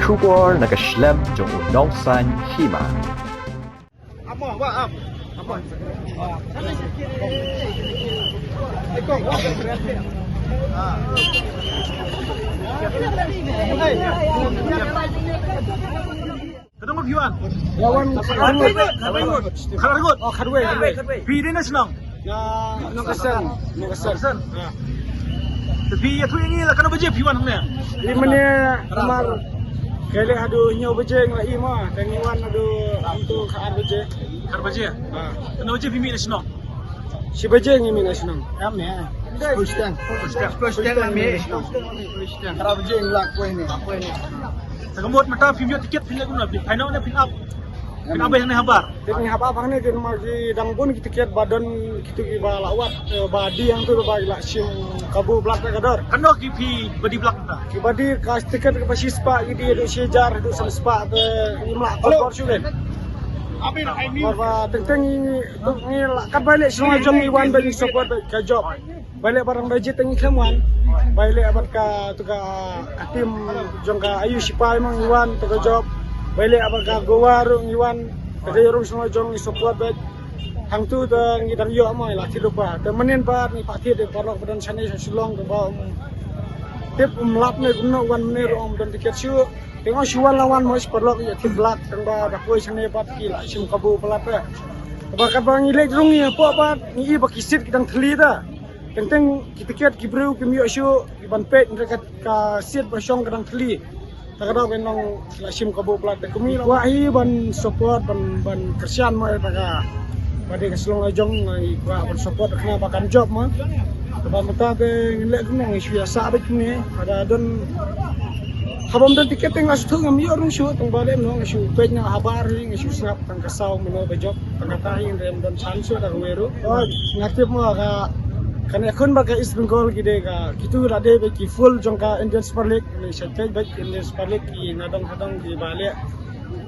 Shubor nakaslem jong unongsan hima. Ketemu Piwan. Lawan Karagut. Oh, Kadwe. Pi dia senang. Nang kesan. Tapi ya tu ini lah kena baca Piwan ni. Di mana ramar kele adu nyo bejeng la ima dan iwan adu untuk kaan beje. Kar baca. Kena baca Pi ni senang. Si bejeng ini nasional. Ame. Kristen ame. Kara bejeng lak ko ini. Sekamut mata Pi tiket Pi lagu nak. Final ni Pi up. Pi up yang ni habar. Teknik apa bang ni kan magi dang pun kita kiat badan kita ki ba lawat badi yang tu ba la sim kabu blak kador. Kena Pi badi belak dah. Ki badi kas tiket ke pasi spa idi do sejar do sam spa ke imla kor sulen. Apa ini? Bahwa tentang ini kat balik semua jom iwan bagi support ke job. Balik barang bajet tengi kemuan. Balik abat ka tuka tim jong ka ayu sipai mang iwan tuka job. Balik abat ka gowarung iwan tegayurung semua jong support bag. Hang tu tang idang yo amai lah ti lupa. Te menen par ni pati de parok badan sane sulong ke bawah. Tip lap ne guna wan menir om dan tiket su. Tengok suan lawan mau perlok ya tim belak tengba dah koi sane pat kila sim kabu pelat ya. Bakat bang ilek rungi apa ni bakisit kita theli dah. Tentang kita kiat kibreu kimiyo su iban pet mereka ka sit basong kadang theli. Takada benong sim kabu pelat kami wahi ban support ban kersian mau taka. Pada keselong ajong ngai ban support kena bakan job mah. Sebab mata be ilek guna isu biasa bet ni ada don habam dan tiket yang asal ngam yo rung shoot tong balik no isu penya habar ring isu snap tang kasau mino bejok tang katahin rem dan sanso da weru oh ngatip mo ka kan akun ba ka East Bengal gide ka kitu rade be ki full jongka Indian Super League ni setai be Indian Super League ki nadang di balik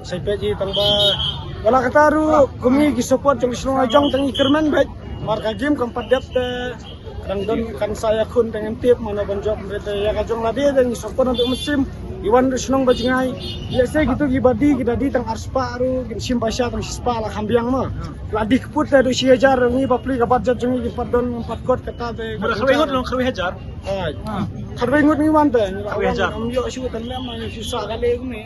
sai pe ji tang ba wala kataru kumi ki support jong selong ajong tang ikerman be marka game keempat depte kadang don kan saya kun dengan tip mana banjok mereka ya kajong lade dan support untuk musim Iwan senang bajengai. Biasa gitu gibadi kita di tang arspa ru sim pasya tang spa lah kambiang mah. Ladi keput dah do siajar ni bapli kapat jajengi di padon 4 kot kata be. Kharwe ngot long kharwe hajar. Kharwe ngot ni wan te. Kharwe hajar. Am yo su tan lama susah kali ni.